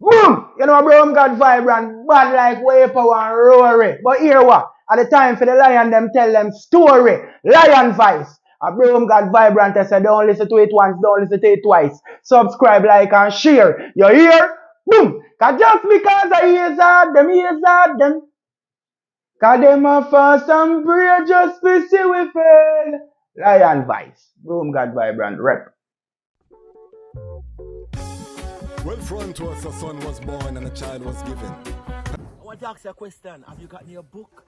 Boom! You know, bro, got vibrant, bad like way power and rory. But here what? At the time for the lion, them tell them story. Lion voice. A bro, got vibrant. I said, don't listen to it once, don't listen to it twice. Subscribe, like, and share. You hear? Boom! Cause just because I hear them. Cause them a fast and pray just to see we fail. Lion voice. Boom, got vibrant. Rep. Well, front to us a son was born and a child was given. I want to ask you a question. Have you got your book?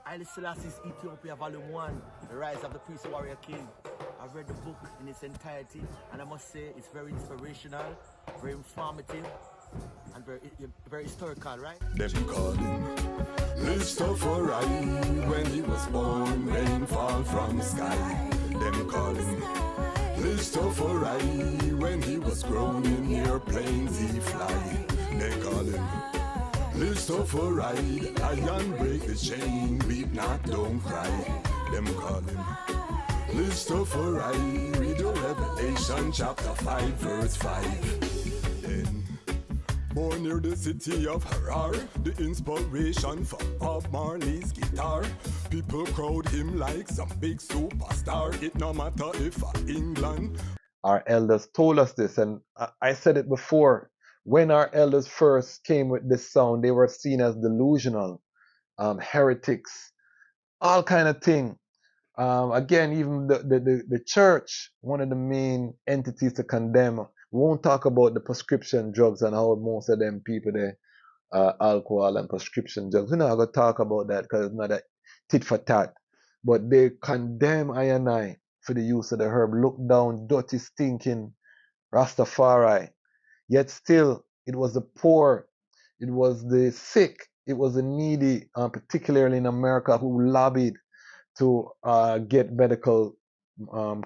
Haile Selassie's Ethiopia Volume 1, The Rise of the Priest Warrior King. I've read the book in its entirety, and I must say it's very inspirational, very informative, and very historical, right? Them call him Rastafari. When he was born, rain fall from sky. Them call him Rastafari. When he was grown in airplanes he fly. They call him Rastafari. Lion break the chain, weep not, don't cry. Them call him Rastafari. Read the Revelation chapter 5 verse 5. Then born near the city of Harar, the inspiration for Bob Marley's guitar. People crowd him like some big superstar. It no matter if England. Our elders told us this, and I said it before. When our elders first came with this sound, they were seen as delusional, heretics, all kind of thing. Again, even the church, one of the main entities to condemn. We won't talk about the prescription drugs and how most of them people there, alcohol and prescription drugs. We're not going to talk about that because it's not a tit for tat. But they condemn I and I for the use of the herb. Look down, dirty, stinking Rastafari. Yet still, it was the poor, it was the sick, it was the needy, particularly in America, who lobbied to get medical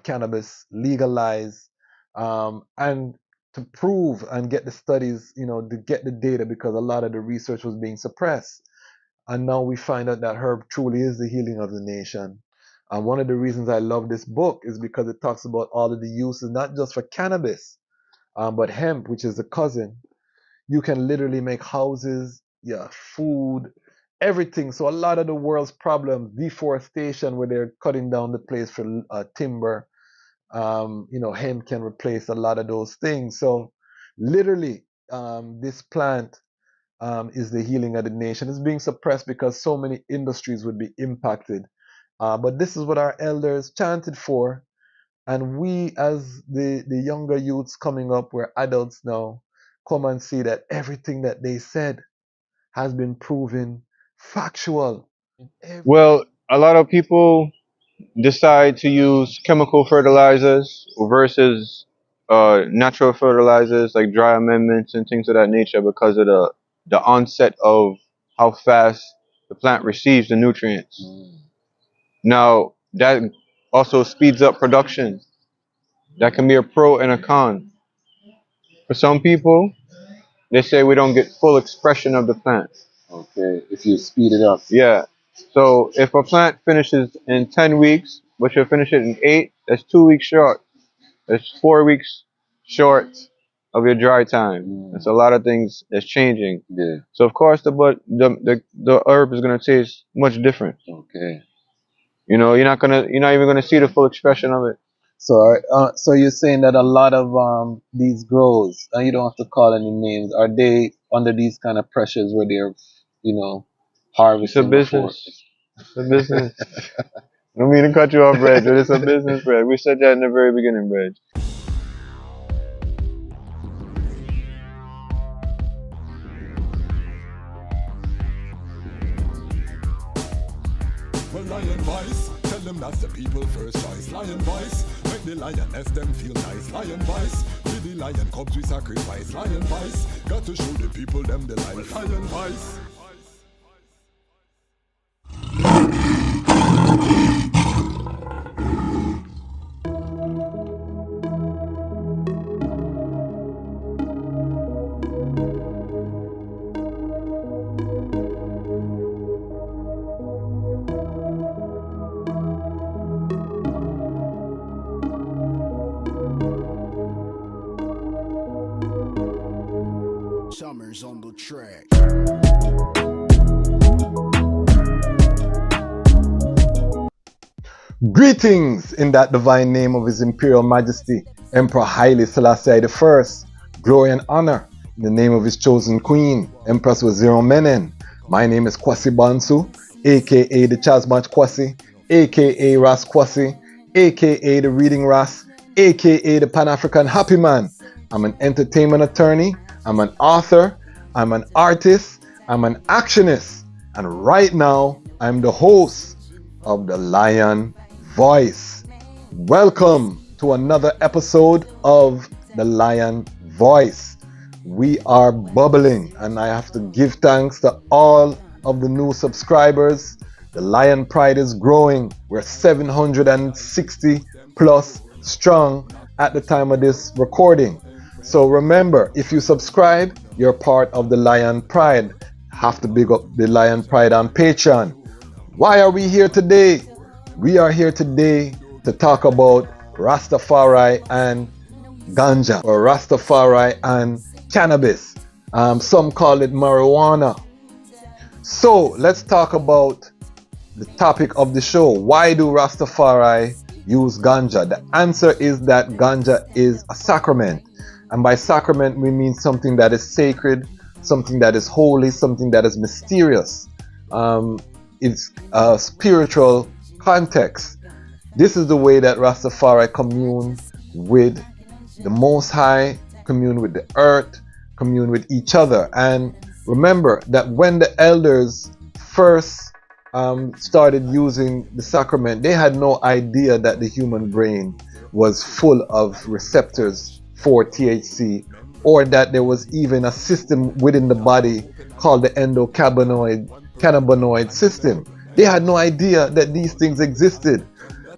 cannabis legalized, and to prove and get the studies, to get the data, because a lot of the research was being suppressed. And now we find out that herb truly is the healing of the nation. And one of the reasons I love this book is because it talks about all of the uses, not just for cannabis, but hemp, which is the cousin. You can literally make houses, food, everything. So a lot of the world's problems, deforestation, where they're cutting down the place for timber, hemp can replace a lot of those things. So literally, this plant is the healing of the nation. It's being suppressed because so many industries would be impacted. But this is what our elders chanted for. And we, as the younger youths coming up, we're adults now, come and see that everything that they said has been proven factual. Well, a lot of people decide to use chemical fertilizers versus natural fertilizers like dry amendments and things of that nature because of the onset of how fast the plant receives the nutrients. Now, that also speeds up production. That can be a pro and a con. For some people, they say we don't get full expression of the plant. Okay, if you speed it up. Yeah. So if a plant finishes in 10 weeks, but you finish it in 8, that's 2 weeks short. That's 4 weeks short of your dry time. That's a lot of things that's changing. Yeah. So of course the herb is gonna taste much different. Okay. You're not even gonna see the full expression of it. So you're saying that a lot of these grows, and you don't have to call any names, are they under these kind of pressures where they're, harvesting? It's a business. It's a business. I don't mean to cut you off, Reg, but it's a business, Reg. We said that in the very beginning, Reg. Well, Lion Voice, tell them that's the people first choice. Lion Voice, make the lioness them feel nice. Lion Voice, with the lion cubs we sacrifice. Lion Voice, got to show the people them the life. Lion Voice. Summers on the track. Greetings in that divine name of His Imperial Majesty, Emperor Haile Selassie I. Glory and honor in the name of His chosen Queen, Empress Waziri Menen. My name is Kwasi Bansu, aka Dejazmatch Kwasi, aka Ras Kwasi, aka the Reading Ras, aka the Panafrican Happy Man. I'm an entertainment attorney, I'm an author, I'm an artist, I'm an actionist, and right now I'm the host of the Lion Voice. Welcome to another episode of the Lion Voice. We are bubbling, and I have to give thanks to all of the new subscribers. The Lion Pride is growing. We're 760 plus strong at the time of this recording. So remember, if you subscribe, you're part of the Lion Pride. Have to big up the Lion Pride on Patreon. Why are we here today? We are here today to talk about Rastafari and Ganja, or Rastafari and Cannabis. Some call it marijuana. So let's talk about the topic of the show. Why do Rastafari use Ganja? The answer is that Ganja is a sacrament. And by sacrament, we mean something that is sacred, something that is holy, something that is mysterious. It's a spiritual context. This is the way that Rastafari commune with the Most High, commune with the earth, commune with each other. And remember that when the elders first started using the sacrament, they had no idea that the human brain was full of receptors for THC, or that there was even a system within the body called the endocannabinoid system. They had no idea that these things existed.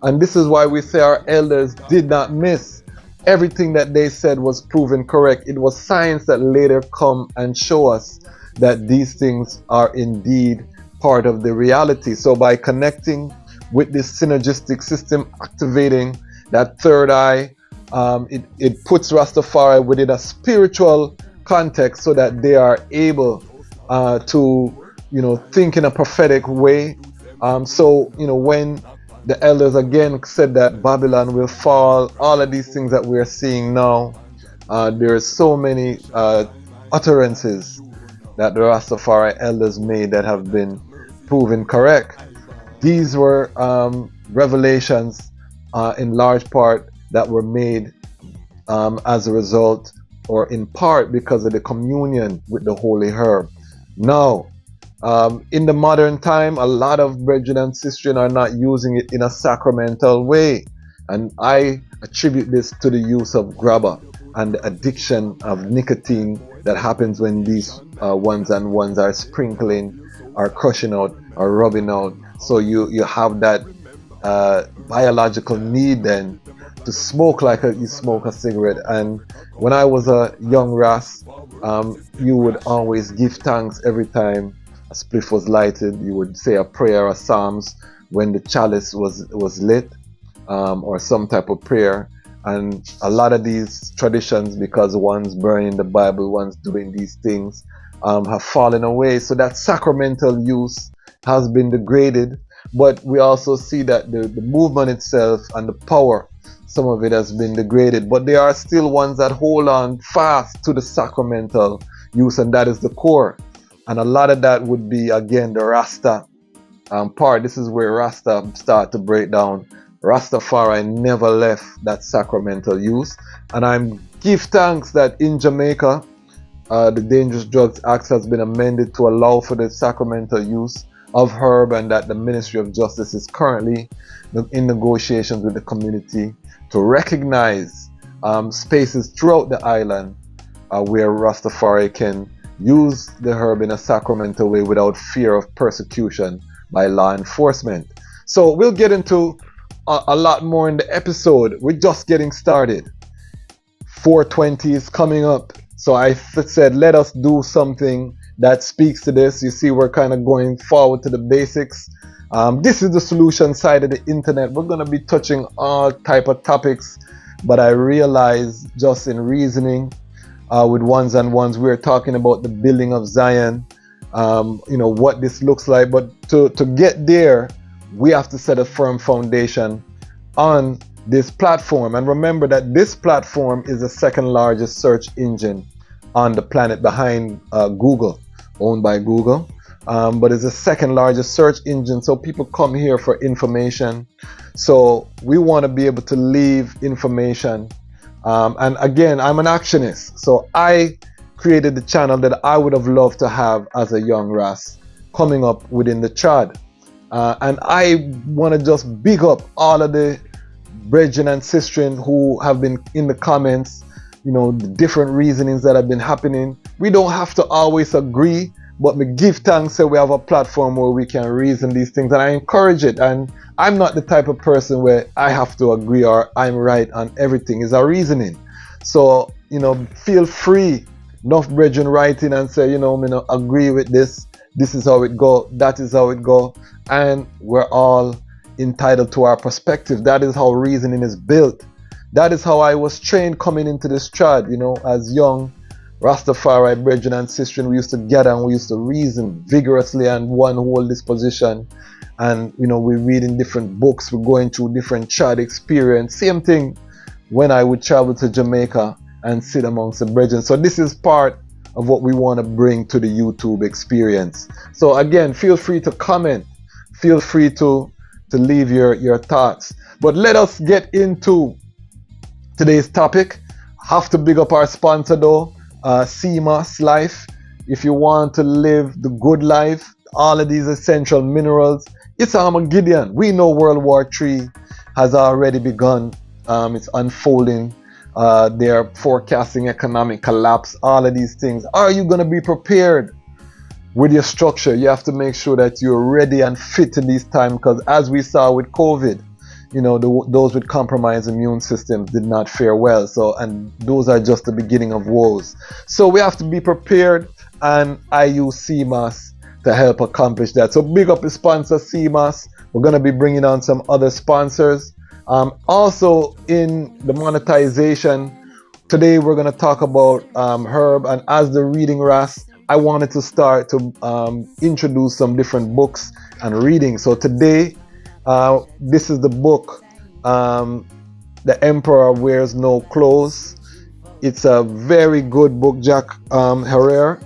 And this is why we say our elders did not miss. Everything that they said was proven correct. It was science that later come and show us that these things are indeed part of the reality. So by connecting with this synergistic system, activating that third eye, it puts Rastafari within a spiritual context so that they are able to think in a prophetic way. So when the elders again said that Babylon will fall, all of these things that we are seeing now, there are so many utterances that the Rastafari elders made that have been proven correct. These were revelations in large part that were made as a result, or in part because of the communion with the holy herb. Now, in the modern time, a lot of brethren and sisters are not using it in a sacramental way. And I attribute this to the use of grabber and the addiction of nicotine that happens when these ones and ones are sprinkling, or crushing out, or rubbing out. So you have that biological need then to smoke like you smoke a cigarette. And when I was a young Ras, you would always give thanks every time a spliff was lighted. You would say a prayer or psalms when the chalice was lit, or some type of prayer. And a lot of these traditions, because one's burning the Bible, one's doing these things, have fallen away. So that sacramental use has been degraded. But we also see that the movement itself and the power, some of it has been degraded. But there are still ones that hold on fast to the sacramental use, and that is the core. And a lot of that would be, again, the Rasta part. This is where Rasta start to break down. Rastafari never left that sacramental use. And I give thanks that in Jamaica, the Dangerous Drugs Act has been amended to allow for the sacramental use of herb, and that the Ministry of Justice is currently in negotiations with the community to recognize spaces throughout the island where Rastafari can use the herb in a sacramental way without fear of persecution by law enforcement. So we'll get into a lot more in the episode. We're just getting started. 420 is coming up. So I said, let us do something that speaks to this. You see, we're kind of going forward to the basics. This is the solution side of the internet. We're going to be touching all type of topics, but I realize just in reasoning with ones and ones. We're talking about the building of Zion, what this looks like. But to get there, we have to set a firm foundation on this platform. And remember that this platform is the second largest search engine on the planet behind Google, owned by Google. But it's the second largest search engine. So people come here for information. So we want to be able to leave information. And again, I'm an actionist. So I created the channel that I would have loved to have as a young Ras coming up within the chart. And I want to just big up all of the brethren and sistren who have been in the comments, the different reasonings that have been happening. We don't have to always agree, but me give thanks that we have a platform where we can reason these things, and I encourage it. And I'm not the type of person where I have to agree or I'm right on everything. It's a reasoning. So, feel free. Enough brethren writing and say, me not agree with this. This is how it go. That is how it go. And we're all entitled to our perspective. That is how reasoning is built. That is how I was trained coming into this tribe, as young Rastafari brethren and sisters. We used to gather and we used to reason vigorously and one whole disposition. And, we're reading different books. We're going through different child experience. Same thing when I would travel to Jamaica and sit amongst the brethren. So this is part of what we want to bring to the YouTube experience. So again, feel free to comment. Feel free to leave your thoughts. But let us get into today's topic. Have to big up our sponsor though, CMOS Life. If you want to live the good life, all of these essential minerals, it's Armageddon. We know World War III has already begun. It's unfolding. They're forecasting economic collapse, all of these things. Are you going to be prepared with your structure? You have to make sure that you're ready and fit in this time, because as we saw with COVID, those with compromised immune systems did not fare well. So, and those are just the beginning of woes. So we have to be prepared, and I use CMOS to help accomplish that. So big up the sponsor CMOS. We're going to be bringing on some other sponsors. Also in the monetization, today we're going to talk about herb, and as the reading Ras, I wanted to start to introduce some different books and reading. So today, this is the book, The Emperor Wears No Clothes. It's a very good book, Jack Herrera.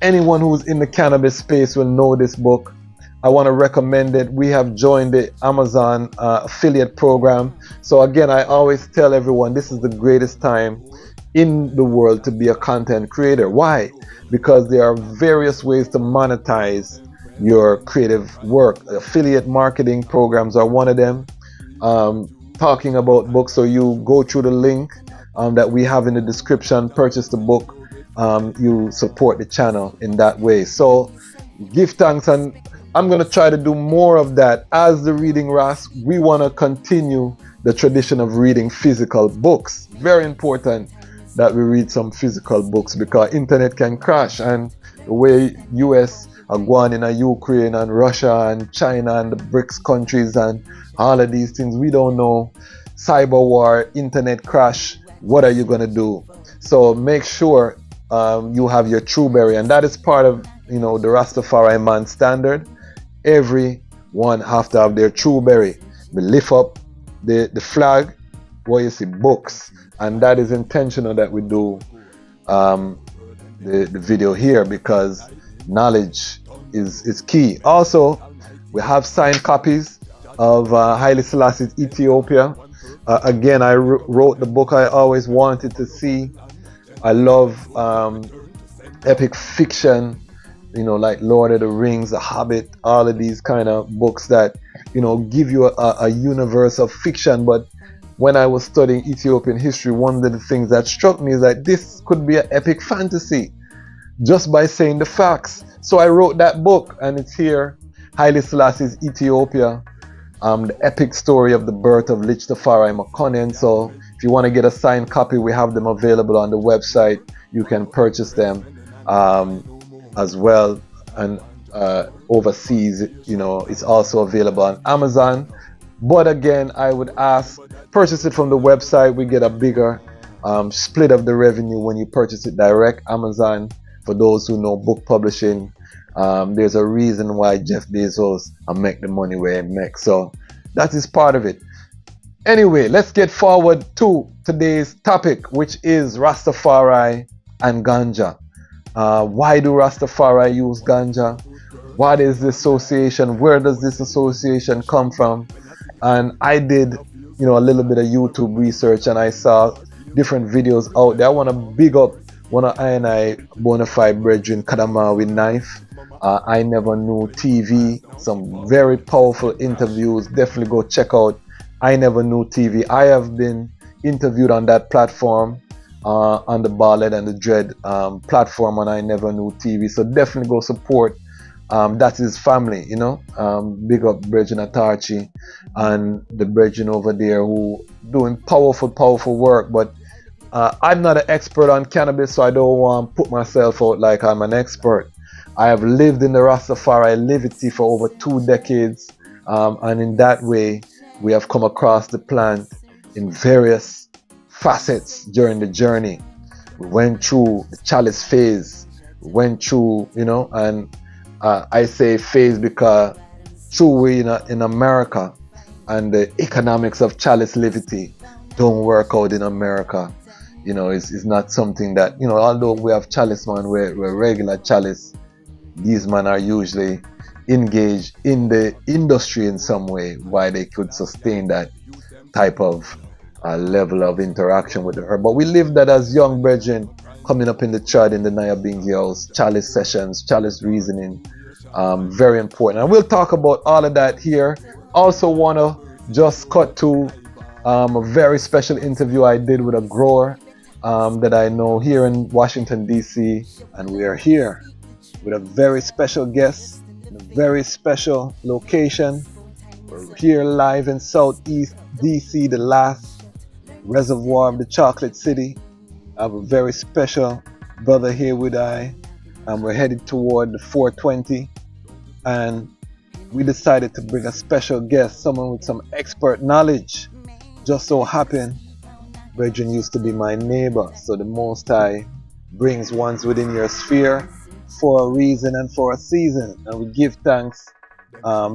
Anyone who's in the cannabis space will know this book. I want to recommend it. We have joined the Amazon affiliate program. So again, I always tell everyone this is the greatest time in the world to be a content creator. Why? Because there are various ways to monetize your creative work. Affiliate marketing programs are one of them. Talking about books, so you go through the link that we have in the description, purchase the book, you support the channel in that way. So give thanks, and I'm going to try to do more of that. As the reading Ras, we want to continue the tradition of reading physical books. Very important that we read some physical books, because internet can crash, and the way US are going in Ukraine and Russia and China and the BRICS countries and all of these things, we don't know. Cyber war, internet crash, what are you going to do? So make sure you have your Trueberry, and that is part of the Rastafari man standard. Everyone have to have their Trueberry. We lift up the flag where you see books, and that is intentional that we do the video here, because knowledge is key. Also, we have signed copies of Haile Selassie's Ethiopia. Again, I wrote the book I always wanted to see. I love epic fiction, like Lord of the Rings, The Hobbit, all of these kind of books that, give you a universe of fiction. But when I was studying Ethiopian history, one of the things that struck me is that this could be an epic fantasy just by saying the facts. So I wrote that book, and it's here, Haile Selassie's Ethiopia, the epic story of the birth of LIDJ Tafari Makonnen. So if you want to get a signed copy, we have them available on the website. You can purchase them as well, and overseas, it's also available on Amazon. But again, I would ask, purchase it from the website. We get a bigger split of the revenue when you purchase it direct. Amazon, for those who know book publishing, there's a reason why Jeff Bezos make the money where he makes. So that is part of it. Anyway, let's get forward to today's topic, which is Rastafari and Ganja. Why do Rastafari use Ganja? What is the association? Where does this association come from? And I did, a little bit of YouTube research, and I saw different videos out there. I want to big up one of I bona fide brethren, Kadamawi Knife. I Never Knew TV. Some very powerful interviews. Definitely go check out I Never Knew TV. I have been interviewed on that platform, on the Ballad and the Dread platform on I Never Knew TV. So definitely go support. That's his family, big up Brethren Atarchi and the brethren over there who doing powerful work. But I'm not an expert on cannabis, so I don't want to put myself out like I'm an expert. I have lived in the Rastafari livity for over 2 decades, and in that way we have come across the plant in various facets during the journey. We went through the chalice phase, we went through, and I say phase because true we in America, and the economics of chalice livity don't work out in America. It's not something that, although we have chalice man, we're regular chalice, these men are usually engaged in the industry in some way, why they could sustain that type of level of interaction with the herb. But we live that as young brethren coming up in the trad in the Nyabingi house, chalice sessions, chalice reasoning, very important. And we'll talk about all of that here. Also want to just cut to a very special interview I did with a grower that I know here in Washington, D.C. And we are here with a very special guest in a very special location. We're here live in Southeast D.C., the last reservoir of the Chocolate City. I have a very special brother here with I, and we're headed toward the 420. And we decided to bring a special guest, someone with some expert knowledge. Just so happened, brethren used to be my neighbor, so the Most High brings ones within your sphere for a reason and for a season, and we give thanks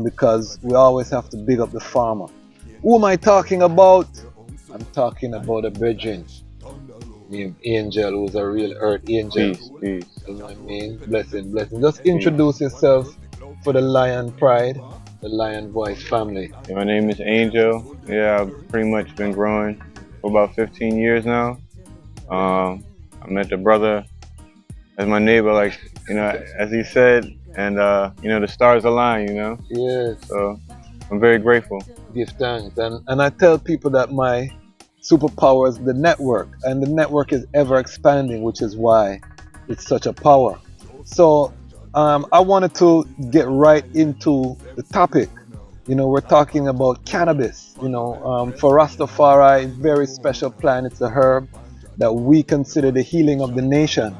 because we always have to big up the farmer. Who am I talking about? I'm talking about a brethren named Angel, who's a real earth angel. Peace. You know what I mean? Blessing. Just introduce yourself for the Lion Pride, the Lion Voice family. Yeah, my name is Angel. Yeah, I've pretty much been growing for about 15 years now. I met the brother as my neighbor, as he said, and the stars align, Yes. So I'm very grateful. Give thanks. And I tell people that my superpower is the network, and the network is ever expanding, which is why it's such a power. So I wanted to get right into the topic. We're talking about cannabis. For Rastafari, very special plant. It's a herb that we consider the healing of the nation.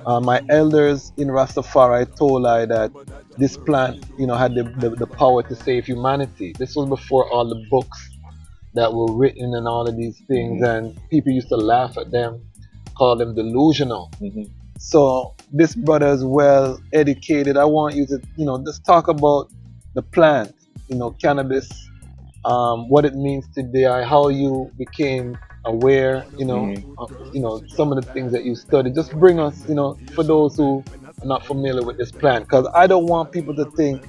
My elders in Rastafari told I that this plant, had the power to save humanity. This was before all the books that were written and all of these things, and people used to laugh at them, call them delusional. So this brother is well educated. I want you to, just talk about the plant, cannabis, what it means today, how you became aware, some of the things that you studied. Just bring us, for those who are not familiar with this plant, because I don't want people to think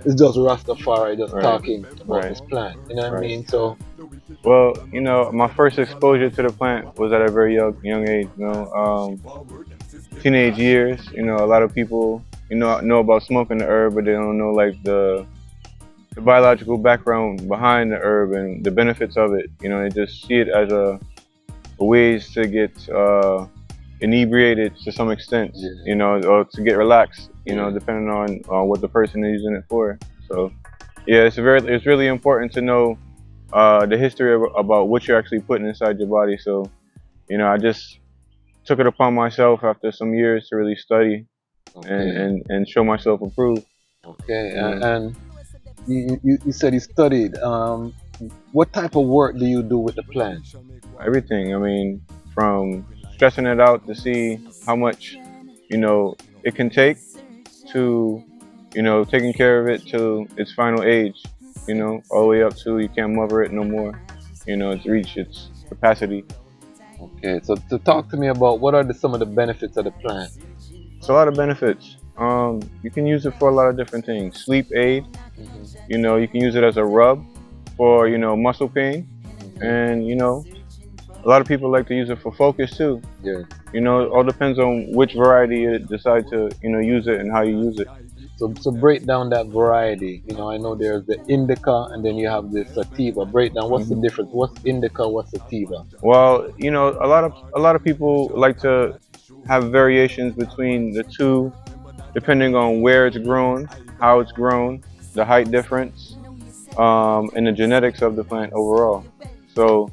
it's just Rastafari just talking about this plant. You know what I mean? So, well, my first exposure to the plant was at a very young age. Teenage years. A lot of people, know about smoking the herb, but they don't know the biological background behind the herb and the benefits of it. They just see it as a ways to get inebriated to some extent, or to get relaxed, depending on what the person is using it for. So, yeah, it's really important to know the history about what you're actually putting inside your body. So, I just took it upon myself after some years to really study and show myself approved. Okay, and you said you studied. What type of work do you do with the plant? Everything. from stressing it out to see how much, it can take to, taking care of it till its final age, all the way up to you can't mother it no more, it's reached its capacity. Okay, so to talk to me about what are some of the benefits of the plant? It's a lot of benefits. You can use it for a lot of different things. Sleep aid, you can use it as a rub for, muscle pain. And, a lot of people like to use it for focus too. Yeah. It all depends on which variety you decide to, use it and how you use it. So break down that variety. I know there's the indica and then you have the sativa. Break down what's the difference. What's indica? What's sativa? Well, a lot of people like to have variations between the two, depending on where it's grown, how it's grown, the height difference, and the genetics of the plant overall. So,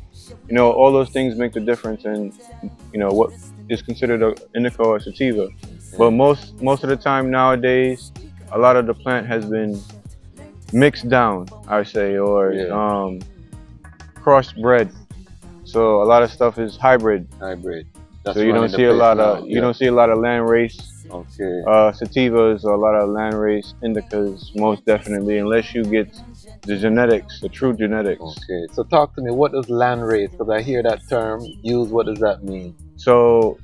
all those things make the difference in, what is considered an indica or sativa. But most of the time nowadays, a lot of the plant has been mixed down, I say, or crossbred. So a lot of stuff is hybrid. That's so you don't see a lot of don't see a lot of land race sativas or a lot of land race indicas, most definitely, unless you get the genetics, the true genetics. Okay, so talk to me. What does land race? Because I hear that term used. What does that mean? So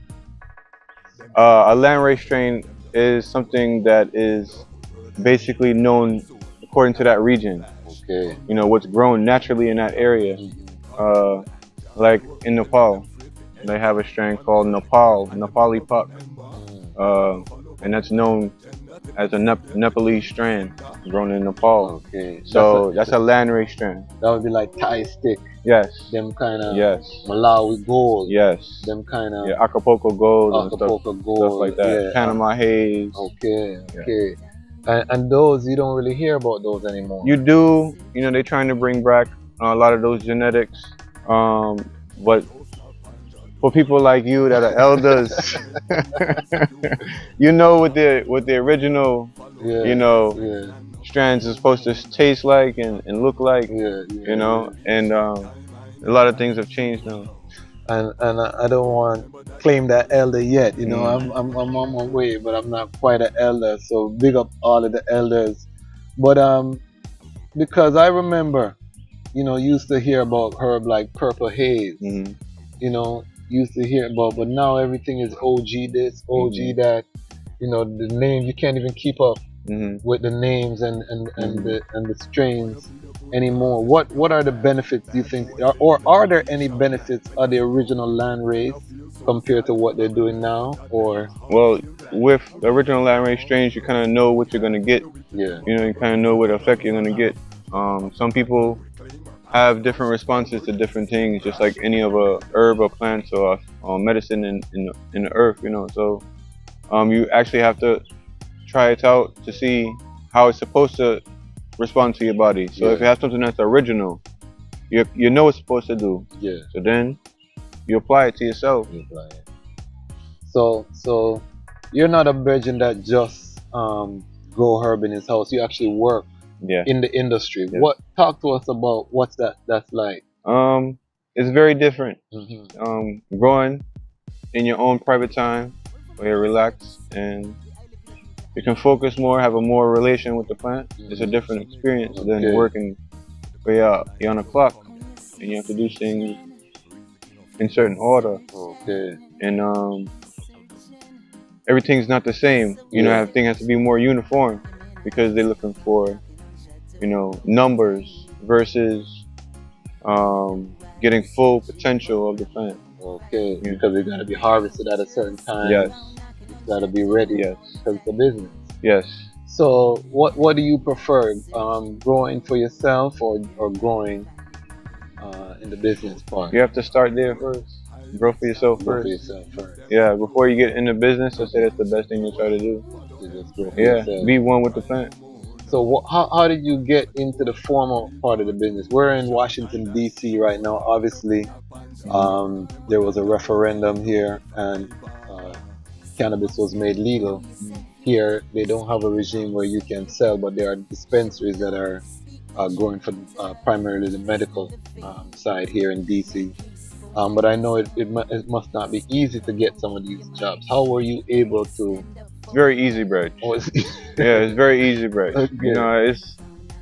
a land race strain is something that is basically known according to that region. Okay. What's grown naturally in that area. Like in Nepal, they have a strain called Nepali Puck, and that's known as a Nepalese strand grown in Nepal. Okay. So that's a land race strand. That would be like Thai stick. Yes. Them kind of. Yes. Malawi gold. Yes. Them kind of. Yeah, Acapulco gold Acapulco and gold. stuff like that. Yeah. Panama haze. Okay. Okay. And those, you don't really hear about those anymore. You do. They're trying to bring back a lot of those genetics. But for people like you that are elders, what the original, strands is supposed to taste like and look like, and a lot of things have changed now. And I don't want to claim that elder yet, I'm on my way, but I'm not quite an elder. So big up all of the elders. But because I remember, used to hear about herb like purple haze, used to hear about, but now everything is OG this, OG that, the name, you can't even keep up with the names and the strains anymore. What are the benefits, do you think, or are there any benefits of the original land race compared to what they're doing now? Or well, with the original land race strains, you kind of know what you're gonna get. Yeah. You kind of know what effect you're gonna get. Some people have different responses to different things, just like any of a herb or plants or medicine in the earth, So you actually have to try it out to see how it's supposed to respond to your body. So if you have something that's original, you know what it's supposed to do. Yeah. So then you apply it to yourself. So you're not a virgin that just grow herb in his house. You actually work in the industry. Yeah. Talk to us about what's that's like. It's very different. Growing in your own private time where you're relaxed and you can focus more, have a more relation with the plant. It's a different experience than working where you're on a clock and you have to do things in certain order. Okay. And everything's not the same. Everything has to be more uniform because they're looking for, numbers versus getting full potential of the plant. Okay. Because they're gonna be harvested at a certain time. Yes. It's gotta be ready. Yes. Because it's a business. Yes. So what do you prefer? Growing for yourself or growing in the business part? You have to start there first. Grow for yourself Grow first. for yourself first. Yeah, before you get into business, I say that's the best thing to try to do. Just grow for Yeah, yourself. be one with the plant. So how did you get into the formal part of the business? We're in Washington, D.C. right now. Obviously, there was a referendum here and cannabis was made legal. Here, they don't have a regime where you can sell, but there are dispensaries that are growing for primarily the medical side here in D.C. But I know it must not be easy to get some of these jobs. How were you able to? It's very easy, bro. Oh, it's, Yeah, it's very easy, bro. okay. You know, it's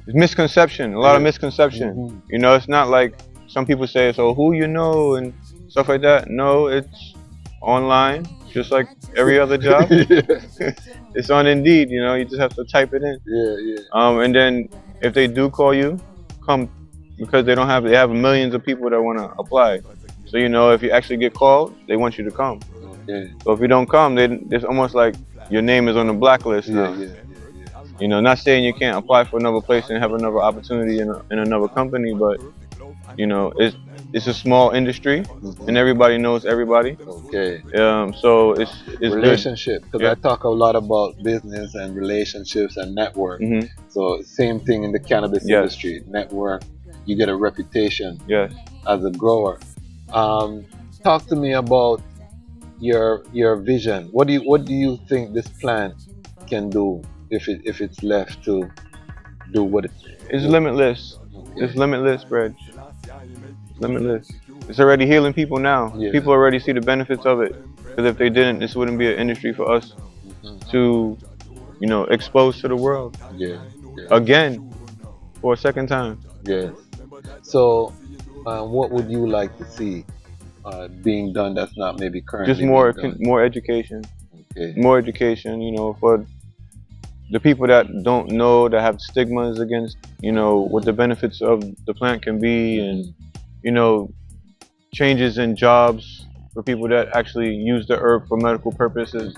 misconception, a lot of misconception. Mhm. You know, it's not like some people say, so who you know and stuff like that. No, it's online, just like every other job. Yeah, It's on Indeed, you know, you just have to type it in. yeah. And then if they do call you, come, because they have millions of people that want to apply. So, you know, if you actually get called, they want you to come. Okay. So if you don't come, then it's almost like your name is on the blacklist now. Yeah. You know, not saying you can't apply for another place and have another opportunity in another company, but you know, it's a small industry and everybody knows everybody. Okay. So it's Relationship, because Yeah. I talk a lot about business and relationships and network. Good. So same thing in the cannabis Yes. industry. Network, you get a reputation Yes. as a grower. Talk to me about your vision. What do you think this plant can do if it's left to do what it? It's limitless. Okay. It's limitless, Reg. It's limitless. It's already healing people now. Yeah. People already see the benefits of it. Because if they didn't, this wouldn't be an industry for us to, you know, expose to the world Yeah. again for a second time. Yes. So, what would you like to see being done that's not maybe currently Just more being done? more education. Okay. More education, you know, for the people that don't know, that have stigmas against, you know, what the benefits of the plant can be, and you know, changes in jobs for people that actually use the herb for medical purposes.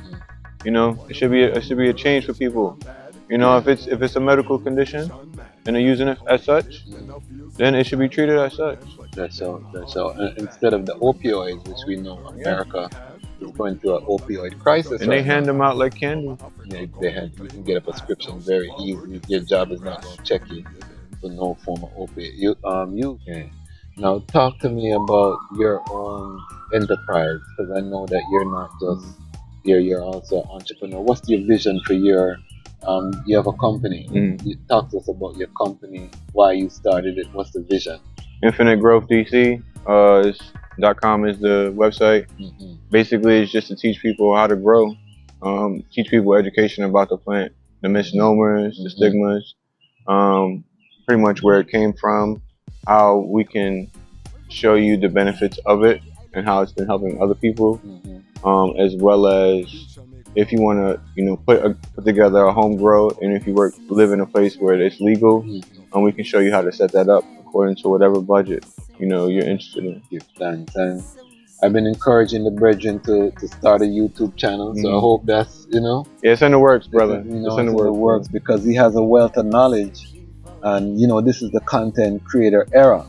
You know, it should be a change for people. You know, if it's a medical condition and they're using it as such, then it should be treated as such. That's all. Instead of the opioids, which we know America is going through an opioid crisis. And they hand them out like candy. You can get a prescription very easily. Your job is not going to check you for no form of opiate. You can. Now talk to me about your own enterprise, because I know that you're not just you're also an entrepreneur. What's your vision for your you have a company. You talk to us about your company, why you started it, what's the vision? Infinite Growth DC .com is the website. Basically, it's just to teach people how to grow, teach people education about the plant, the misnomers, the stigmas, pretty much where it came from, how we can show you the benefits of it and how it's been helping other people, as well as if you want to, you know, put together a home grow, and if you live in a place where it's legal, and we can show you how to set that up according to whatever budget, you know, you're interested in. Thanks. And I've been encouraging the brethren to start a YouTube channel, so I hope that's, you know. Yeah, it's in the works, brother. It's in the works because he has a wealth of knowledge, and you know, this is the content creator era.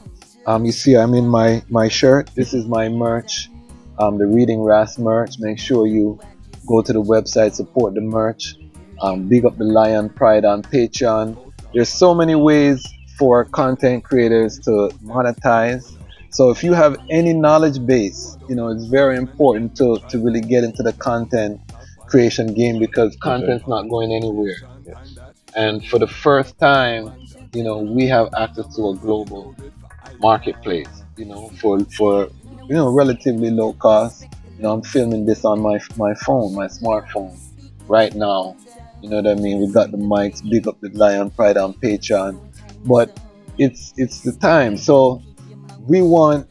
You see, I'm in my shirt. This is my merch, the Reading Ras merch. Make sure you go to the website, support the merch. Big up the Lion Pride on Patreon. There's so many ways for content creators to monetize. So if you have any knowledge base, you know, it's very important to really get into the content creation game, because content's not going anywhere. And for the first time, you know, we have access to a global marketplace, you know, for you know, relatively low cost. You know, I'm filming this on my phone, my smartphone right now. You know what I mean? We got the mics. Big up the Lion Pride on Patreon. But it's the time. So we want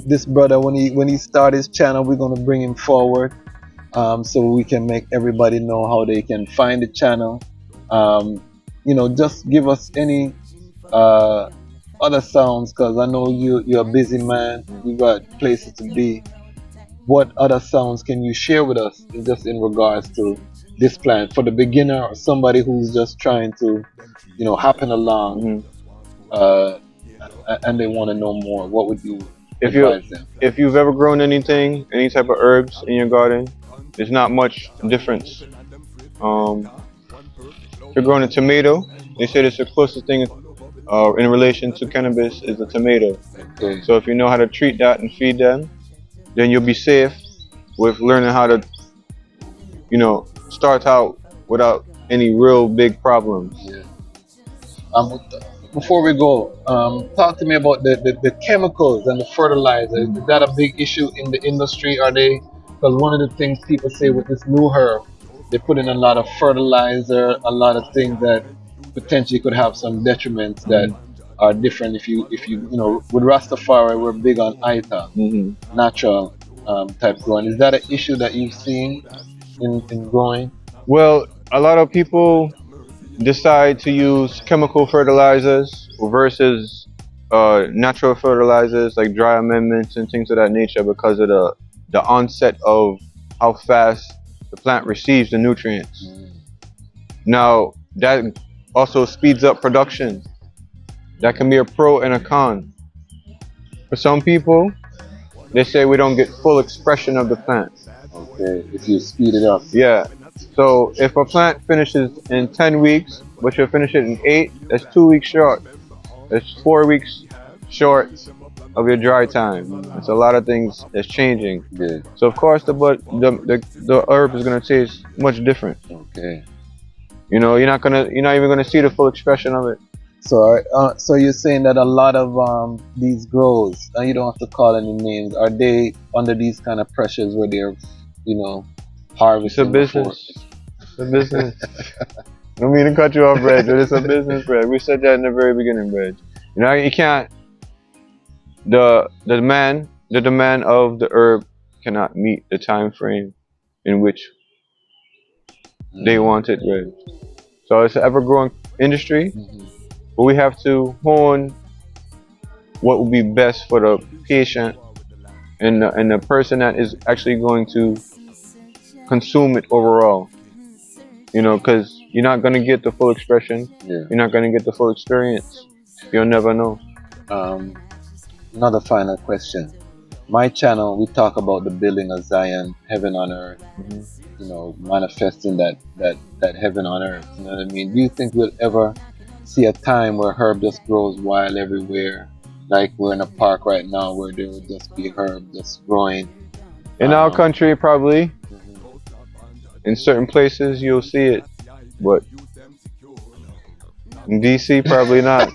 this brother, when he start his channel, we're gonna bring him forward, so we can make everybody know how they can find the channel. You know, just give us any other sounds, because I know you're a busy man. You got places to be. What other sounds can you share with us, just in regards to this plant for the beginner or somebody who's just trying to, you know, happen along, and they want to know more? What would you advise them? If you've ever grown anything, any type of herbs in your garden, there's not much difference. If you're growing a tomato, they say it's the closest thing in relation to cannabis is a tomato. Okay. So if you know how to treat that and feed them, then you'll be safe with learning how to, you know, start out without any real big problems. Yeah. before we go, talk to me about the chemicals and the fertilizer. Is that a big issue in the industry? Are they? Because one of the things people say with this new herb, they put in a lot of fertilizer, a lot of things that potentially could have some detriments that are different. If you with Rastafari, we're big on ITA, natural type growing. Is that an issue that you've seen in growing? Well, a lot of people decide to use chemical fertilizers versus natural fertilizers like dry amendments and things of that nature because of the onset of how fast the plant receives the nutrients. Now that also speeds up production. That can be a pro and a con. For some people, they say we don't get full expression of the plant. Okay, if you speed it up. Yeah. So if a plant finishes in 10 weeks, but you'll finish it in 8, that's 2 weeks short. That's 4 weeks short of your dry time. It's a lot of things that's changing. Yeah. So of course the herb is gonna taste much different. Okay. You know, you're not even gonna see the full expression of it. So you're saying that a lot of these grows, and you don't have to call any names, are they under these kind of pressures where they're, It's harvesting a business. It's a business. I don't mean to cut you off, Reg, but it's a business, Reg. We said that in the very beginning, Reg. You know, you can't. The demand of the herb cannot meet the time frame in which they want it, Reg. So it's an ever-growing industry, but we have to hone what would be best for the patient and the person that is actually going to consume it overall. You know, because you're not going to get the full expression. Yeah. You're not going to get the full experience. You'll never know. Another final question. My channel, we talk about the building of Zion, heaven on earth. Manifesting that heaven on earth. You know what I mean? Do you think we'll ever see a time where herb just grows wild everywhere? Like we're in a park right now where there will just be herb just growing. In our country, probably. In certain places, you'll see it. But in DC, probably not.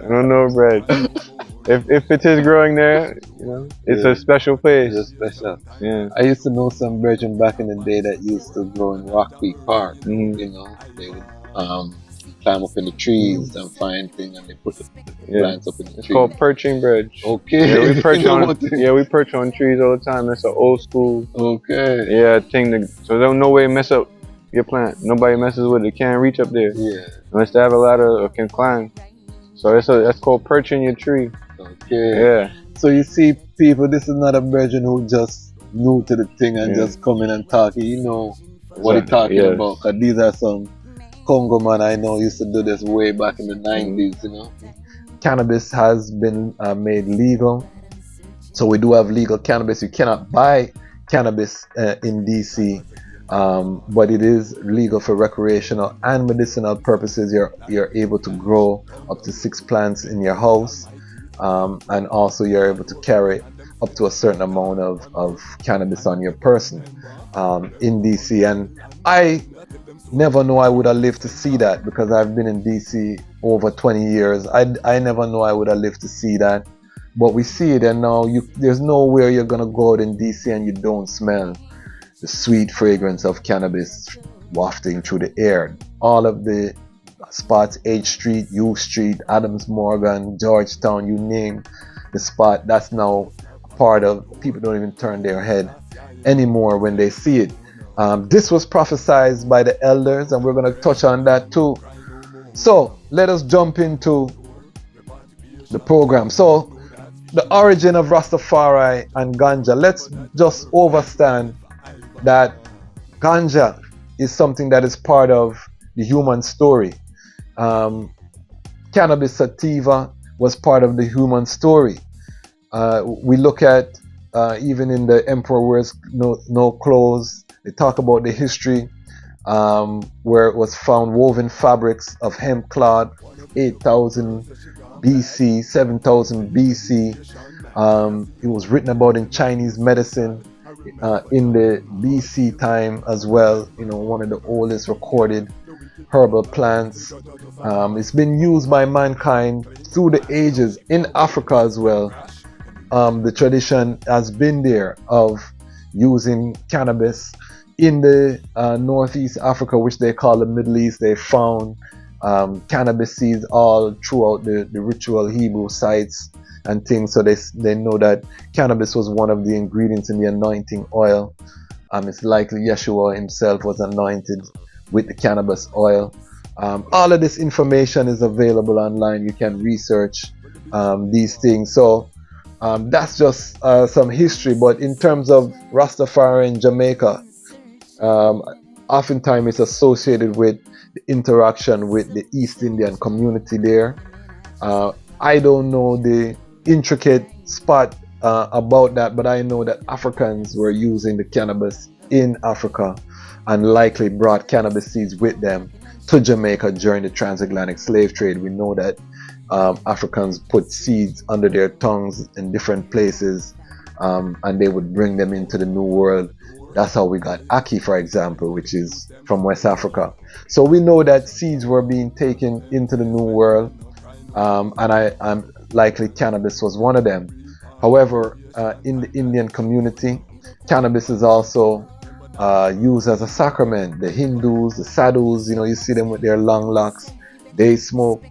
I don't know, Brad. If it is growing there, it's a special place. It's special. Yeah. I used to know some brethren back in the day that used to grow in Rock Creek Park. They would climb up in the trees and find things, and they put the plants up in the trees. It's called perching, Brad. Okay. Yeah, we perch on trees all the time. That's an old school thing. So there's no way to mess up your plant. Nobody messes with it. Can't reach up there. Yeah. Unless they have a ladder or can climb. So that's called perching your tree. Okay. Yeah. So you see, people, this is not a brethren who just new to the thing and just come in and talk. You know what he's talking about. Because these are some Congo man I know used to do this way back in the 90s, Cannabis has been made legal. So we do have legal cannabis. You cannot buy cannabis in DC, but it is legal for recreational and medicinal purposes. You're able to grow up to 6 plants in your house, and also you're able to carry up to a certain amount of cannabis on your person in DC. And I never know I would have lived to see that, because I've been in DC over 20 years. I never know I would have lived to see that. But we see it, and now there's nowhere you're going to go out in DC and you don't smell the sweet fragrance of cannabis wafting through the air. All of the spots, H Street, U Street, Adams Morgan, Georgetown, you name the spot, that's now part of, people don't even turn their head anymore when they see it. This was prophesied by the elders, and we're going to touch on that too. So let us jump into the program. So the origin of Rastafari and Ganja. Let's just understand that Ganja is something that is part of the human story. Cannabis sativa was part of the human story. We look at even in the Emperor Wears No Clothes, they talk about the history where it was found woven fabrics of hemp cloth, 8,000 BC, 7,000 BC. It was written about in Chinese medicine in the BC time as well. One of the oldest recorded herbal plants. It's been used by mankind through the ages in Africa as well. The tradition has been there of using cannabis in the Northeast Africa, which they call the Middle East. They found cannabis seeds all throughout the ritual Hebrew sites and things. So they know that cannabis was one of the ingredients in the anointing oil. It's likely Yeshua himself was anointed with the cannabis oil. All of this information is available online. You can research these things. So that's just some history. But in terms of Rastafari in Jamaica, oftentimes it's associated with the interaction with the East Indian community there. I don't know the intricate spot about that, but I know that Africans were using the cannabis in Africa and likely brought cannabis seeds with them to Jamaica during the transatlantic slave trade. We know that Africans put seeds under their tongues in different places and they would bring them into the New World. That's how we got Aki, for example, which is from West Africa. So we know that seeds were being taken into the New World, and I'm likely cannabis was one of them. However, in the Indian community, cannabis is also used as a sacrament. The Hindus, the sadhus, you see them with their long locks. They smoke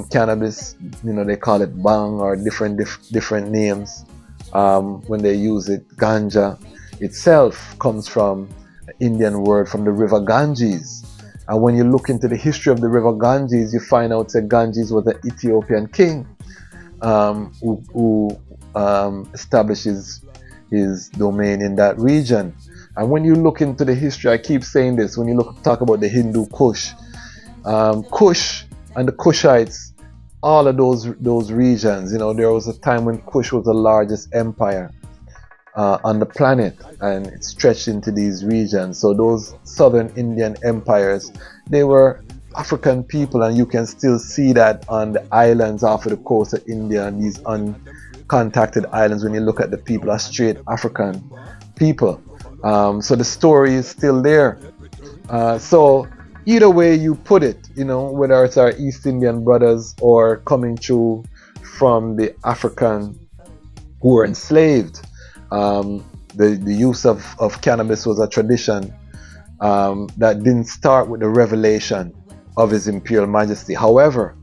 cannabis. They call it bang or different names when they use it. Ganja itself comes from an Indian word from the river Ganges. And when you look into the history of the river Ganges, you find out that Ganges was an Ethiopian king who establishes his domain in that region. And when you look into the history, I keep saying this, when you talk about the Hindu Kush, Kush and the Kushites, all of those regions, there was a time when Kush was the largest empire on the planet, and it stretched into these regions. So those southern Indian empires, they were African people, and you can still see that on the islands off of the coast of India and these uncontacted islands. When you look at the people, are straight African people. So the story is still there. So either way you put it, whether it's our East Indian brothers or coming through from the African who were enslaved, the use of cannabis was a tradition that didn't start with the revelation of His Imperial Majesty. However,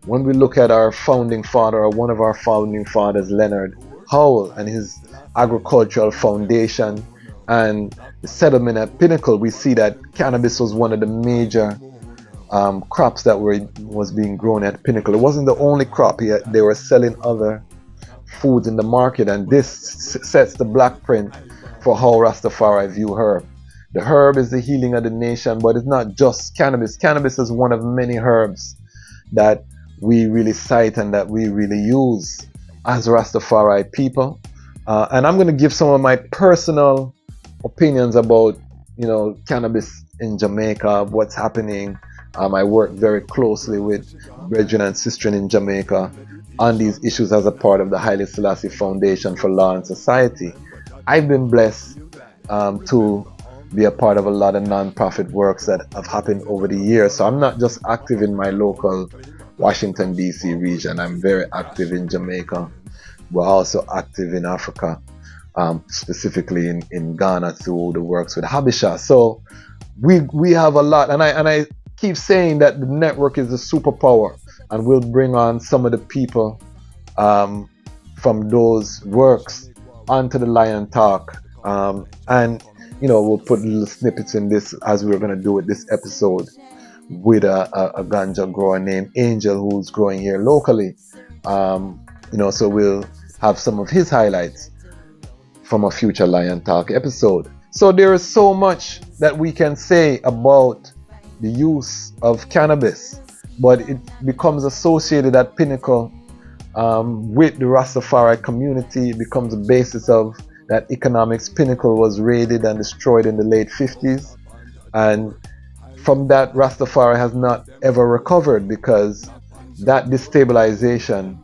when we look at our founding father, or one of our founding fathers, Leonard Howell, and his agricultural foundation and the settlement at Pinnacle, we see that cannabis was one of the major crops that was being grown at Pinnacle. It wasn't the only crop. They were selling other foods in the market, and this sets the black print for how Rastafari view herb. The herb is the healing of the nation, but it's not just cannabis. Cannabis is one of many herbs that we really cite and that we really use as Rastafari people. And I'm going to give some of my personal opinions about, cannabis in Jamaica, what's happening. I work very closely with brethren and sisters in Jamaica on these issues as a part of the Haile Selassie Foundation for Law and Society. I've been blessed to be a part of a lot of non-profit works that have happened over the years. So I'm not just active in my local Washington, D.C. region. I'm very active in Jamaica. We're also active in Africa, specifically in Ghana through the works with Habisha. So we have a lot, and I keep saying that the network is a superpower, and we'll bring on some of the people from those works onto the Lion Talk, and we'll put little snippets in this, as we were going to do with this episode with a ganja grower named Angel, who's growing here locally. So we'll have some of his highlights from a future Lion Talk episode. So there is so much that we can say about the use of cannabis, but it becomes associated at Pinnacle with the Rastafari community. It becomes the basis of that economics. Pinnacle was raided and destroyed in the late 50s, and from that Rastafari has not ever recovered, because that destabilization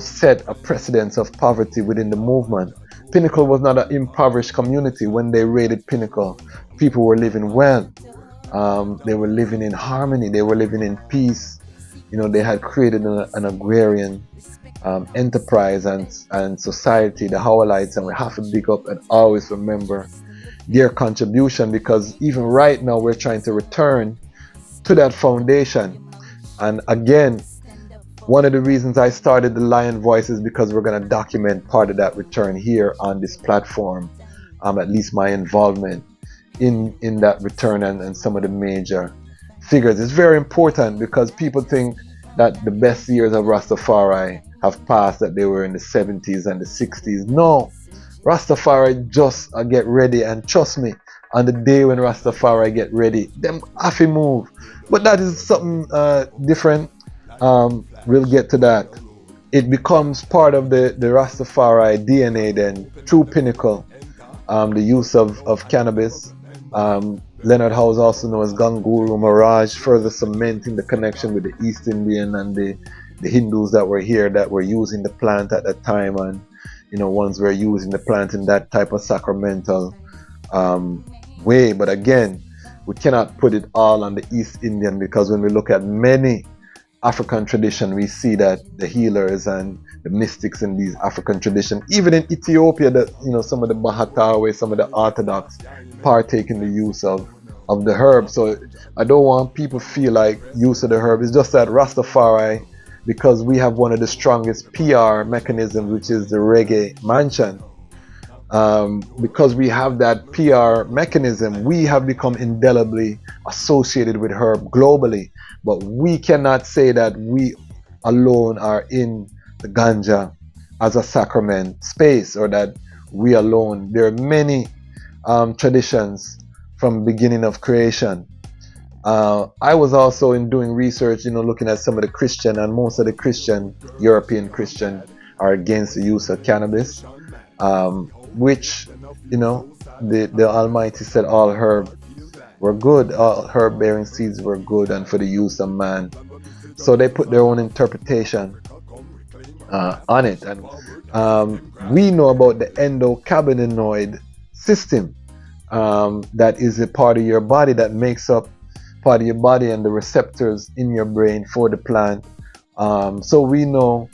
set a precedence of poverty within the movement. Pinnacle was not an impoverished community. When they raided Pinnacle, people were living well. They were living in harmony. They were living in peace. They had created an agrarian enterprise and society, the Howlites, and we have to big up and always remember their contribution, because even right now we're trying to return to that foundation. And again, one of the reasons I started the Lion Voice is because we're going to document part of that return here on this platform, at least my involvement in that return and some of the major figures. It's very important because people think that the best years of Rastafari have passed, that they were in the 70s and the 60s. No, Rastafari just get ready, and trust me, on the day when Rastafari get ready, them have to move. But that is something different. We'll get to that. It becomes part of the Rastafari DNA then, true pinnacle, the use of cannabis. Leonard Howe, also known as Ganguru Mirage, further cementing the connection with the East Indian and the Hindus that were here, that were using the plant at that time, and ones were using the plant in that type of sacramental way. But again, we cannot put it all on the East Indian, because when we look at many African tradition, we see that the healers and the mystics in these African tradition, even in Ethiopia, that some of the Bahatawe, some of the Orthodox partake in the use of the herb. So I don't want people to feel like use of the herb. It's just that Rastafari, because we have one of the strongest PR mechanisms, which is the reggae mansion. Because we have that PR mechanism, we have become indelibly associated with herb globally. But we cannot say that we alone are in the Ganja as a sacrament space, or that we alone. There are many traditions from beginning of creation. I was also in doing research, looking at some of the Christian, and most of the Christian, European Christian, are against the use of cannabis, which, the Almighty said all herb were good, all herb bearing seeds were good and for the use of man. So they put their own interpretation on it. And we know about the endocannabinoid system that is a part of your body, that makes up part of your body, and the receptors in your brain for the plant. So we know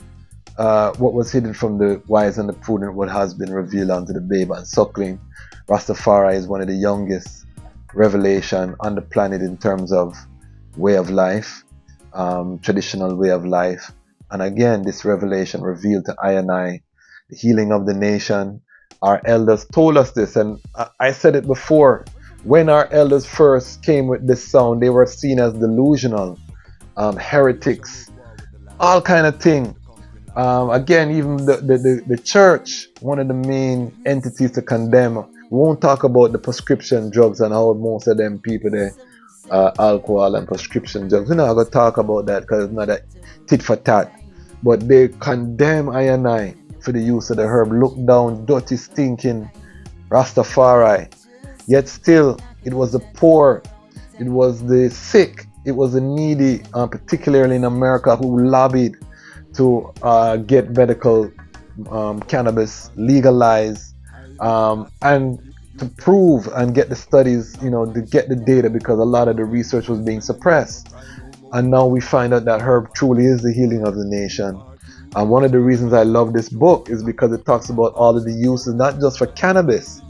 what was hidden from the wise and the prudent, what has been revealed unto the babe and suckling. Rastafari is one of the youngest revelation on the planet in terms of way of life, traditional way of life. And again, this revelation revealed to I and I the healing of the nation. Our elders told us this, and I said it before. When our elders first came with this sound, they were seen as delusional, heretics, all kind of thing. Again, even the church, one of the main entities to condemn. We won't talk about the prescription drugs and how most of them people there, alcohol and prescription drugs. We're not going to talk about that because it's not a tit for tat. But they condemn I and I for the use of the herb. Look down, dirty, stinking Rastafari. Yet still, it was the poor, it was the sick, it was the needy, particularly in America, who lobbied to get medical cannabis legalized, and to prove and get the studies, to get the data, because a lot of the research was being suppressed. And now we find out that herb truly is the healing of the nation. And one of the reasons I love this book is because it talks about all of the uses, not just for cannabis,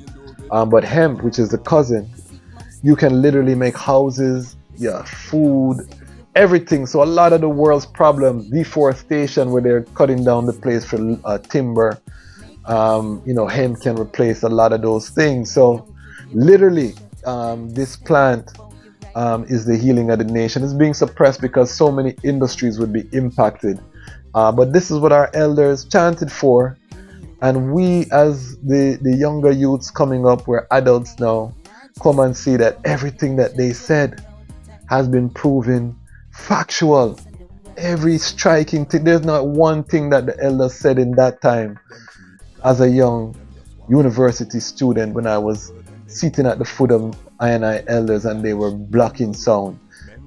but hemp, which is the cousin. You can literally make houses, food, everything. So a lot of the world's problems, deforestation, where they're cutting down the place for timber, hemp can replace a lot of those things. So literally, this plant is the healing of the nation. It's being suppressed because so many industries would be impacted. But this is what our elders chanted for. And we, as the younger youths coming up, we're adults now, come and see that everything that they said has been proven factual. Every striking thing, there's not one thing that the elders said in that time. As a young university student, when I was sitting at the foot of I elders and they were blocking sound,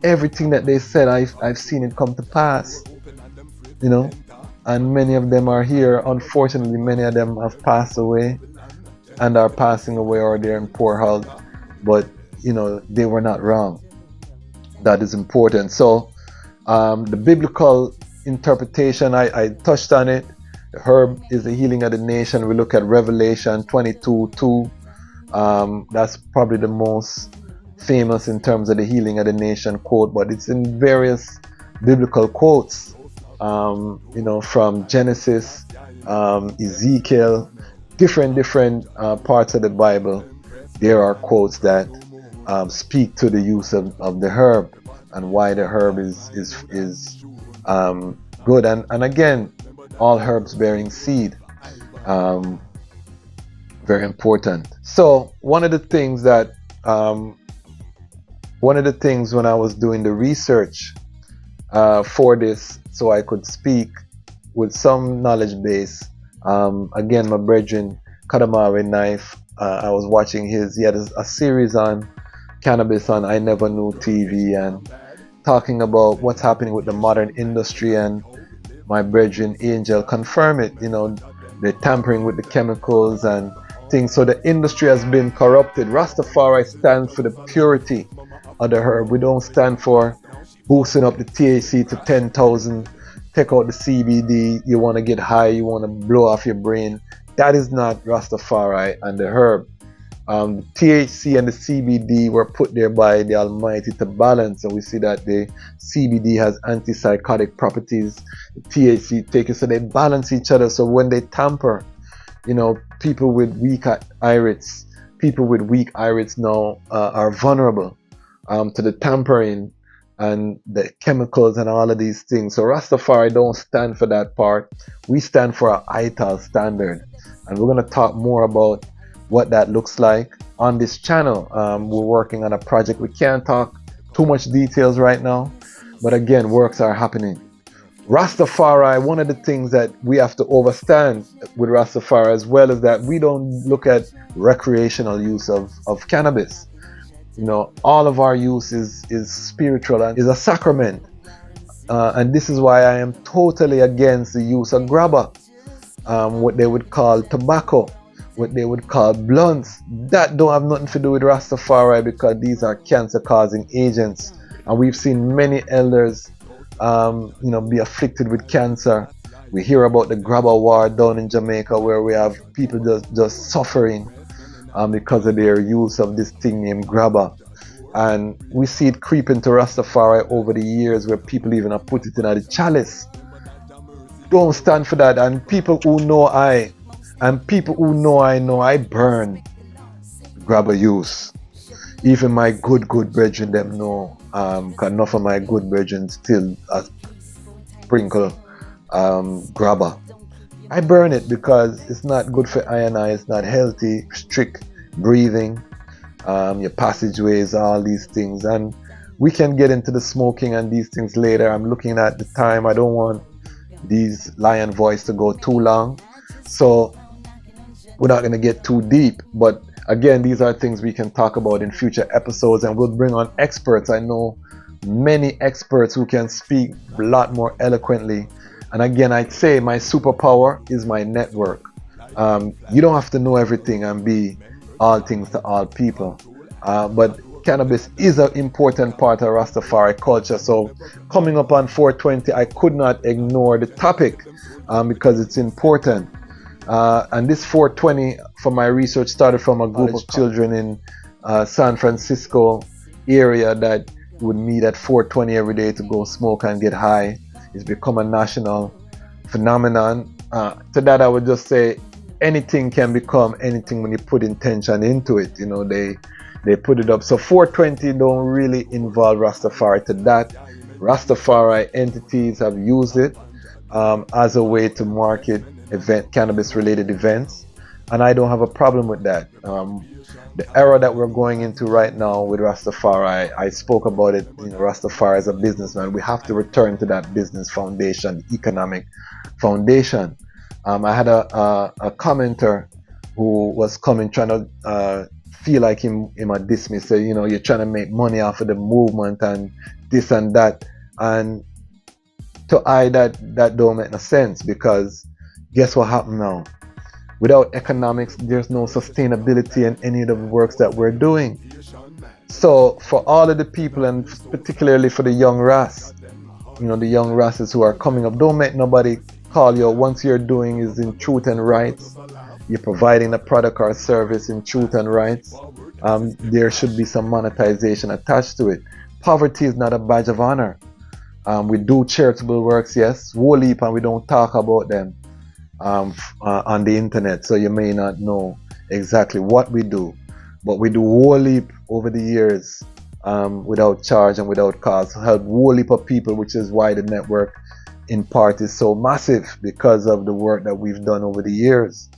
everything that they said, I've seen it come to pass. And many of them are here. Unfortunately, many of them have passed away and are passing away, or they're in poor health. But, they were not wrong. That is important. So the biblical interpretation, I touched on it. The herb is the healing of the nation. We look at Revelation 22:2. That's probably the most famous in terms of the healing of the nation quote, but it's in various biblical quotes, from Genesis, Ezekiel, different parts of the Bible. There are quotes that speak to the use of the herb and why the herb is good. And again, all herbs bearing seed. Very important. So one of the things when I was doing the research for this, so I could speak with some knowledge base. Again, my brethren, Kadamawe Knife, I was watching he had a series on cannabis on I Never Knew TV and talking about what's happening with the modern industry, and my brethren Angel confirm it, they're tampering with the chemicals and things. So the industry has been corrupted. Rastafari stands for the purity of the herb. We don't stand for boosting up the THC to 10,000, take out the CBD, you want to get high, you want to blow off your brain. That is not Rastafari and the herb. The THC and the CBD were put there by the Almighty to balance, and we see that the CBD has antipsychotic properties, the THC take it, so they balance each other. So when they tamper, people with weak irids now are vulnerable to the tampering and the chemicals and all of these things. So Rastafari don't stand for that part. We stand for a ITAL standard, and we're going to talk more about what that looks like on this channel. We're working on a project. We can't talk too much details right now, but again, works are happening. Rastafari, one of the things that we have to understand with Rastafari as well is that we don't look at recreational use of cannabis. All of our use is spiritual and is a sacrament. And this is why I am totally against the use of grabber, what they would call tobacco, what they would call blunts. That don't have nothing to do with Rastafari, because these are cancer causing agents. And we've seen many elders be afflicted with cancer. We hear about the grabber war down in Jamaica, where we have people just suffering because of their use of this thing named grabber. And we see it creep into Rastafari over the years, where people even have put it in a chalice. Don't stand for that. And people who know I know I burn grabber use. Even my good brethren them know, cause enough of my good brethren still sprinkle grabber. I burn it because it's not good for I and I. It's not healthy. Restrict breathing, your passageways, all these things. And we can get into the smoking and these things later. I'm looking at the time. I don't want these Lion Voice to go too long, so we're not going to get too deep. But again, these are things we can talk about in future episodes, and we'll bring on experts. I know many experts who can speak a lot more eloquently. And again, I'd say my superpower is my network. You don't have to know everything and be all things to all people. But cannabis is an important part of Rastafari culture. So coming up on 420, I could not ignore the topic because it's important. And this 420, from my research, started from a group of children in San Francisco area that would meet at 420 every day to go smoke and get high. It's become a national phenomenon. To that I would just say anything can become anything when you put intention into it. They put it up. So 420 don't really involve Rastafari to that. Rastafari entities have used it as a way to market cannabis related events, and I don't have a problem with that. The era that we're going into right now with Rastafari, I spoke about it. Rastafari as a businessman, we have to return to that business foundation, economic foundation. I had a commenter who was coming trying to feel like him a dismiss, say, you're trying to make money off of the movement and this and that. And to I, that don't make no sense, because guess what happened now? Without economics, there's no sustainability in any of the works that we're doing. So for all of the people, and particularly for the young Ras, the young Rastas who are coming up, don't make nobody call you. Once you're doing is in truth and rights, you're providing a product or service in truth and rights, there should be some monetization attached to it. Poverty is not a badge of honor. We do charitable works, yes, whole heap, and we don't talk about them on the internet, so you may not know exactly what we do, but we do whole heap over the years without charge and without cost, help whole heap of people, which is why the network in part is so massive, because of the work that we've done over the years.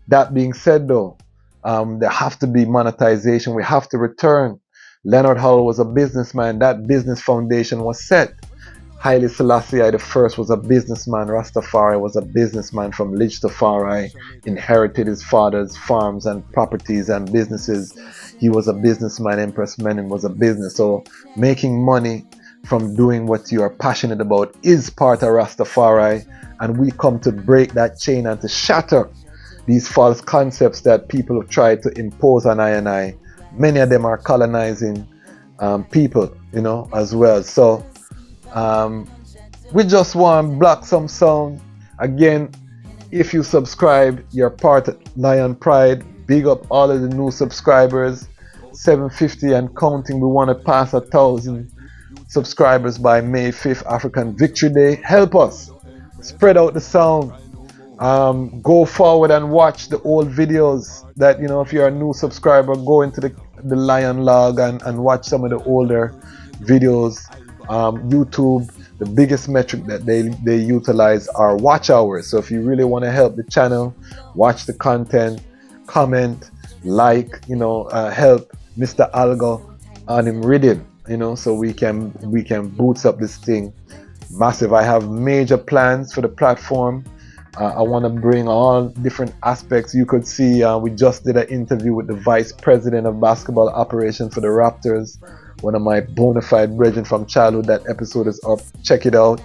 That being said though, there have to be monetization. We have to return. Leonard Hull was a businessman. That business foundation was set. Haile Selassie I was a businessman. Rastafari was a businessman from LIDJ Tafari, inherited his father's farms and properties and businesses. He was a businessman. Empress Menen was a business. So making money from doing what you are passionate about is part of Rastafari, and we come to break that chain and to shatter these false concepts that people have tried to impose on I and I. Many of them are colonizing people, as well. So we just want to block some sound. Again, if you subscribe, you're part of Lion Pride. Big up all of the new subscribers, 750 and counting. We want to pass 1,000 subscribers by May 5th, African Victory Day. Help us spread out the sound. Go forward and watch the old videos that, if you're a new subscriber, go into the Lion log and watch some of the older videos. YouTube, the biggest metric that they utilize are watch hours. So if you really want to help the channel, watch the content, comment, like, help Mr. Algo on him rhythm, so we can boost up this thing massive. I have major plans for the platform. I want to bring all different aspects. You could see we just did an interview with the vice president of basketball operations for the Raptors, one of my bona fide brethren from childhood. That episode is up. Check it out.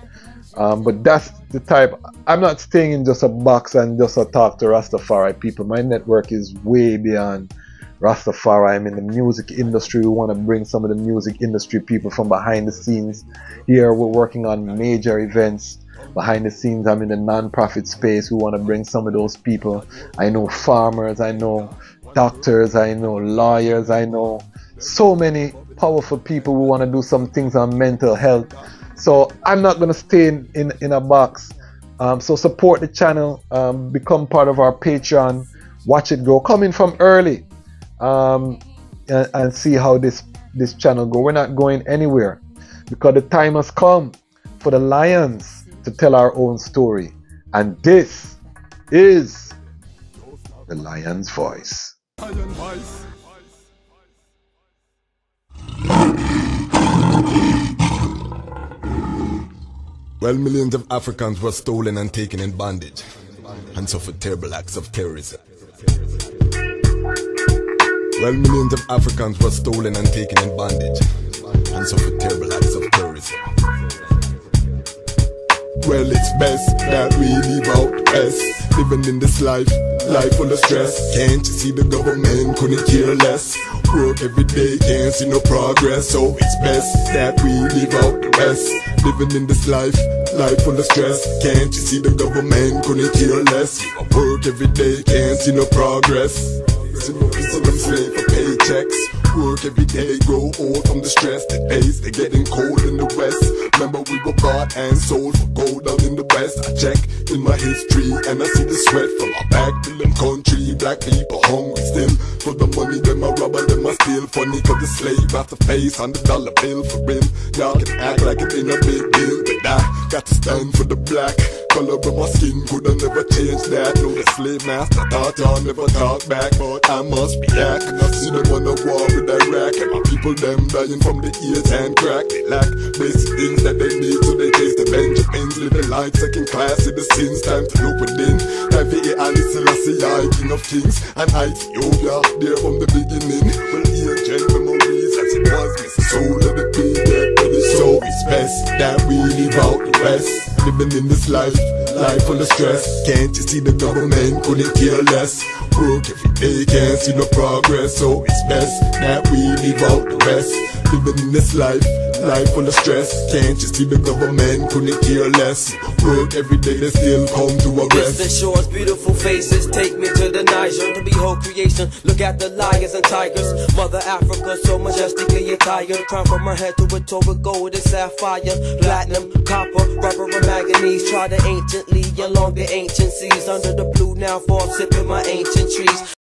But that's the type. I'm not staying in just a box and just a talk to Rastafari people. My network is way beyond Rastafari. I'm in the music industry. We want to bring some of the music industry people from behind the scenes here. We're working on major events behind the scenes. I'm in the non-profit space. We want to bring some of those people. I know farmers, I know doctors, I know lawyers, I know so many powerful people who want to do some things on mental health. So I'm not going to stay in a box. So support the channel, become part of our Patreon, watch it grow, come in from early, and see how this channel go. We're not going anywhere, because the time has come for the Lions to tell our own story, and this is the Lion's Voice. Well, millions of Africans were stolen and taken in bondage and suffered terrible acts of terrorism. Well, millions of Africans were stolen and taken in bondage and suffered terrible acts of terrorism. Well, it's best that we leave out west, living in this life full of stress. Can't you see the government couldn't care less? Work every day, can't see no progress. So it's best that we leave out the west, living in this life full of stress. Can't you see the government couldn't care less? Work every day, can't see no progress. See them slave for paychecks. Work every day, grow old from the stress that pays. They're getting cold in the west. Remember we were bought and sold for gold out in the west. I check in my history and I see the sweat from our back to them country. Black people hungry still for the money. Them a robber, them a steal. Funny cause the slave got to face $100 bill for real. Y'all can act like it ain't a big deal, but I got to stand for the black. Color of my skin could have never changed that. No, the slave master thought y'all never talk back, but I must be back. And I see them on the war with Iraq, and my people them dying from the AIDS and crack. They lack basic things that they need, so they chase the Benjamins, living life second class citizens. Time to look within. Time for Haile Selassie I, King of Kings, and Ethiopia there from the beginning. Well, here check memories as it was, miss the soul of the people. So it's best that we leave out the west, living in this life full of stress. Can't you see the government couldn't care less? Work every day, can't see no progress, so it's best that we leave out the rest. Living in this life full of stress. Can't you see the government couldn't care less? Work every day, they still come to a rest. The shores, beautiful faces, take me to the Niger to behold creation. Look at the lions and tigers. Mother Africa, so majestically attired. Crown from her head to her toe with gold and sapphire, platinum, copper, rubber, and manganese. Tried it anciently along the ancient seas. Under the blue now, for sipping my ancient trees.